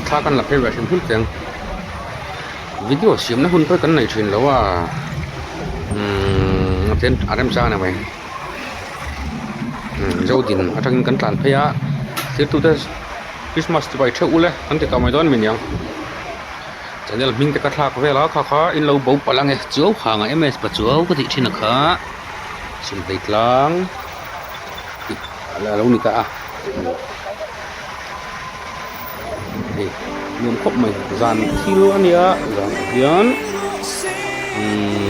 ถ้ากันหลับไปแบบฉันพูดเสียงวิดีโอเสียงนะคุณเพื่อกันในเทรนแล้วว่าเทรนอาร์เอ็มซ่านะไหมเจ้าดินอาจจะกันตันพยาเสียตัวเดสคริสต์มาสที่ไปเที่ยวเลยอันที่กำไม่ต้นมีอย่างจะเนี่ยมิงแต่กระทากเวลาข้าอินเราบุกพลังเอจ้าห่างเอ็มเอสปัจจุบันก็ติดที่นักข้าสิ่งใดกลางอะไรเรานี่ก็นุ่มครบไหมจานที่รู้อันนี้จานเดียน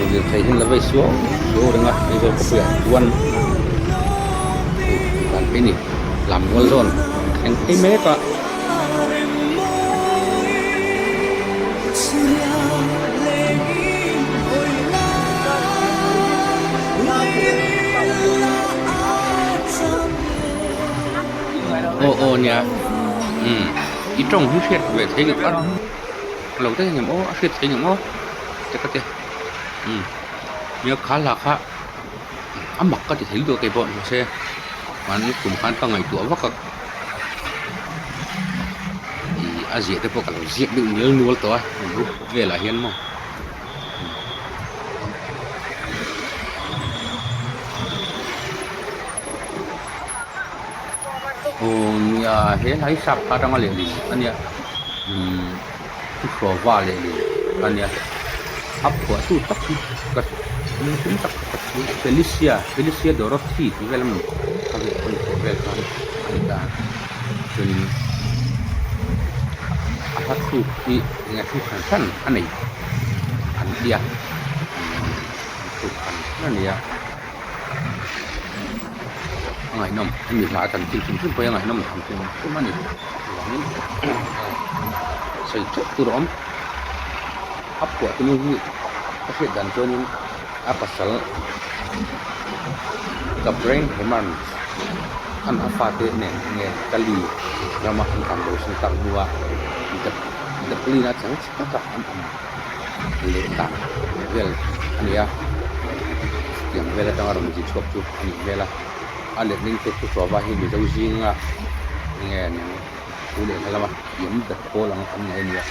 เดี๋ยวใช้หินละไว้ชัวร์นะนี่ก็เปลี่ยนวันการเป็นนี่ลำวัลโซนแข่งให้เมกะโอ้เนี่ยอีตรงที่เช็ดเวทให้กับเราได้ยังโอ้เช็ดให้ยังโอ้จะก็เจ้เนี่ยขาหลักฮะหมักก็จะถึงตัวเก็บบอลใช่มันกลุ่มการตั้งไงตัวว่าก็อาเซียนแต่พวกเราเสียดึงเรื่องนู้นตัวเวลาเห็นมั้งโอ้เนี่ยเห็นให้สับพารังอะไรดีอันเนี้ยทุกตัวว่าเลยดีอันเนี้ยอัพหัวตู้ตักก็มันถึงตักเฟลิเซียโดโรธีที่เวลามันทำให้คนเวลาอันนี้ก็จนอาทุกที่เนี่ยทุกขั้นอันนี้อันเดียทุกขั้นนั่นเนี่ยไงน้องมีหลายกันจริงขึ้นไปยังไงน้องทำจริงขึ้นมาหนิหลังนี้ใส่ชุดตัวร้อนอัพหัวตัวนี้ประเภทดันตัวนี้อัพสัลกับเร่งให้มันอันอัฟฟาเตเนี่ยเนี่ยกะลีเรามาทำการโดยสิ่งต่างๆว่าจะกลีน่าจังสักกับอันเล็กต่างเวลอันนี้อย่างเวลาตั้งอารมณ์จิตชอบจุดอันนี้เวลาอันเล็กนิ่งตัวตัวว่าให้มีเจ้าจริงเนี่ยผู้เล่นอะไรมายิ่งเด็กโตหลังอันนี้เนี่ย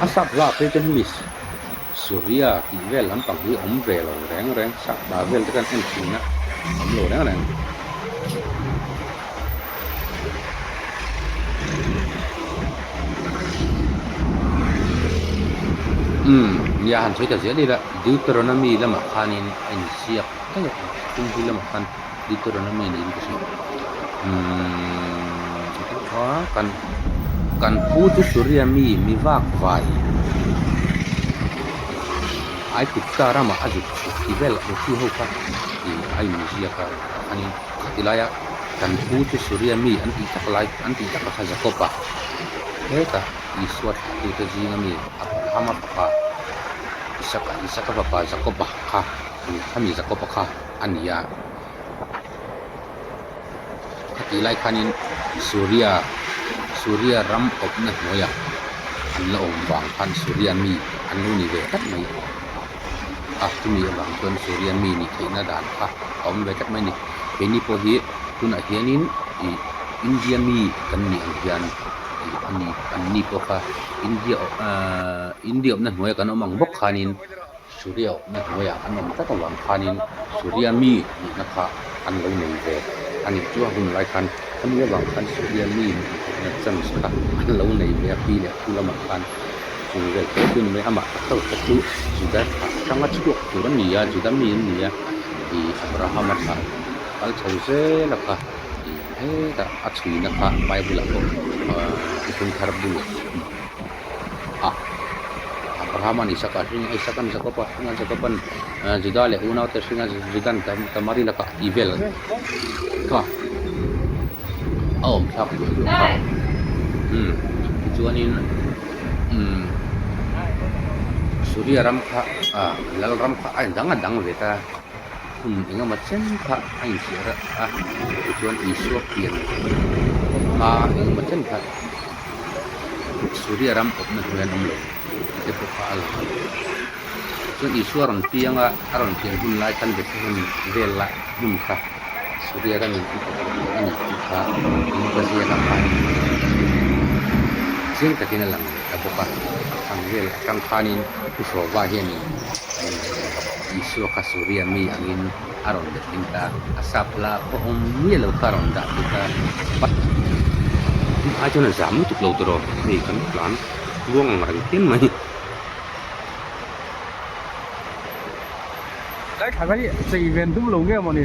อาศัพท์ว่าเป็นมิสสุริยะที่เวลหลังตั้งที่เวลแรงสักบาเวลที่กันเอ็นซีนะโลแรงยาหันช่วยจะเสียดีละดิวตรนามีละมาคันินเอ็นซีอ่ะก็ยังคุณที่ละมาคันดิวตรนามีนี่ก็ใช่กันพูดสุริยามีวากไว้ไอ้ติดการามาอาจุที่เวลที่เขาค่ะที่ไอ้มิจิยาค่ะอันนี้ที่ลายกันพูดสุริยามีอันที่จักรไลอันที่จักรข้าจะกบะเฮ้ยแต่อีสวดที่จะจีนมีapa hama papa isaka papaจะกบะค่ะถ้ามีจะกบะค่ะอันนี้ที่ลายคันนี้สุริยารำอบนั่นหัวอันละองวางพันสุริยามีอันนู้นนี่เวทัดไหมที่มีบางคนสุริยามีนี่ที่น่าด่านค่ะเอาไปจัดไหมนี่เป็นนี่พอดีคุณอาเฮียนินอินเดียมีกันนี่อันเดียนอันนี้พอค่ะอินเดียนั่นหัวกันเอามังบกขานินสุริยนั่นหัวอันนั้นก็ต้องวางขานินสุริยามีนี่นะคะอันเราหนึ่งเวอันนี้จ้าคุณหลายคันถ้ามีบางคันสุริยามีนั่นจำสักอันเราหนึ่งเวปีเนี่ยคุณละมังคันsudah itu nih ama atau itu sudah sangat cukup turun dia sudah min dia di Abraham Masal al cause lah tak acui nak mai pula kok itu harap dulu Abraham ni isakan sakopa dengan sakopan sudah le una tersinga sudah tamari lah evil tak tujuanin Surya rampa lal rampa ay dang beta inga macam ka ay sira tujuan isu pian inga macam ka Surya rampa na tujuan umlo itu pokal tujuan isu aron piang hulai kan betul vela bunka Surya kan ini ka ini pasti akan riêng cái kia là bốc cả thằng về căng khanin ku so va hian isu kha Suria mi angin aron de tinta asapla ko mi lo karon da kita ai cho nên giảm tục lâu rồi thì kan plan luang ngarang kin mai đấy thằng ấy chỉ về đúng lùng nghe mà nè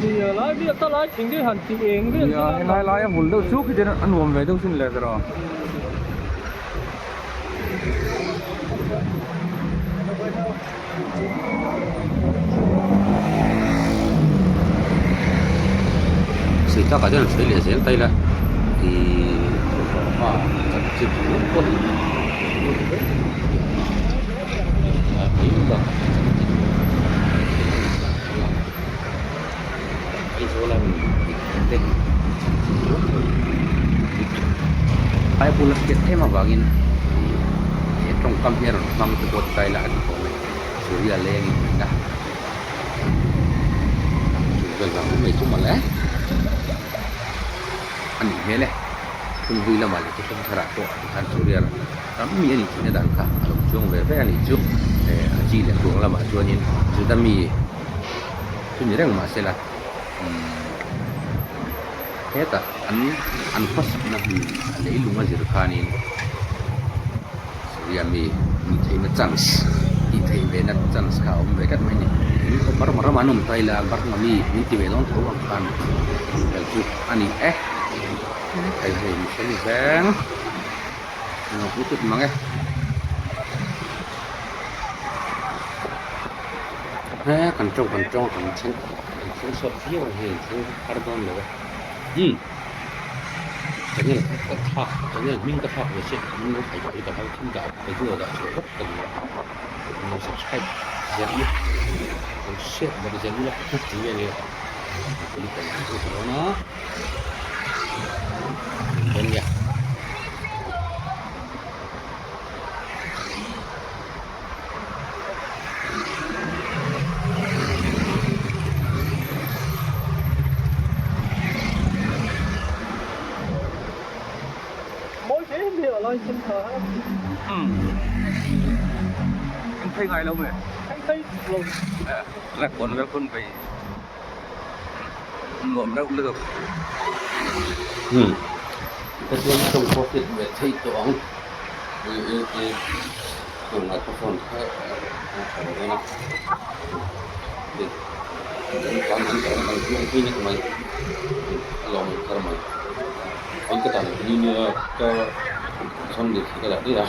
thì lái biết ta lái chính cái hành chính cái thì lái em muốn đâu chút cái tên ăn uống về đâu xin lệ rồi sự ta cả cho nên sẽ liền tay là thì chụp nó có số là tên ai pula kita tema bagin trong kampian mang tu buat kai la di kau Suria lagi dah juga kamu itu malah ani mele kun vui la male tu kan thara ko kan Suria kami ni ni dah ka alom jong ve ani ju aji le ko la ma juanin ju dami tu ni reng masalah Heta an pas na le ilunga zirkhanin Suria mi thei na chance i thei ve na chance ka om ve kat mai ni mar mar manum taila bar na mi ti ve long tho ang khan kal chu ani ai ve mi sei veng no putut mange kan trong kan chen sot hiu he chen carbon le cho nên cái thọ cho nên mình cái thọ của sẽ mình có phải gọi cái thọ thiên đạo cái vừa đã sẽ rất cần nó sẽ sai rất nhiều còn sẽ mà cái gì là rất nhiều này cái cái nó bên nhà lái trên thờ anh thấy ngày lâu rồi anh thấy luôn là con phải ngộm đâu được cái chuyện trong có việc về thay toán còn là có phần khác ở đây nó để quan tâm tới bằng cái này của mày lòng của mày anh cái tầm như cho xong được cái là đi ra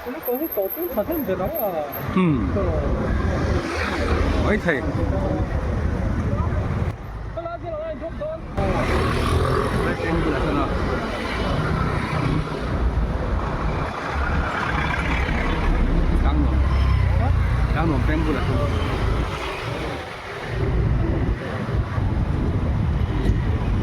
nó có cái tổ chức thật hơn nó à ấy thầy cái lá kia là anh chốt con đấy em vừa là sao đang nổ tem vừa là sao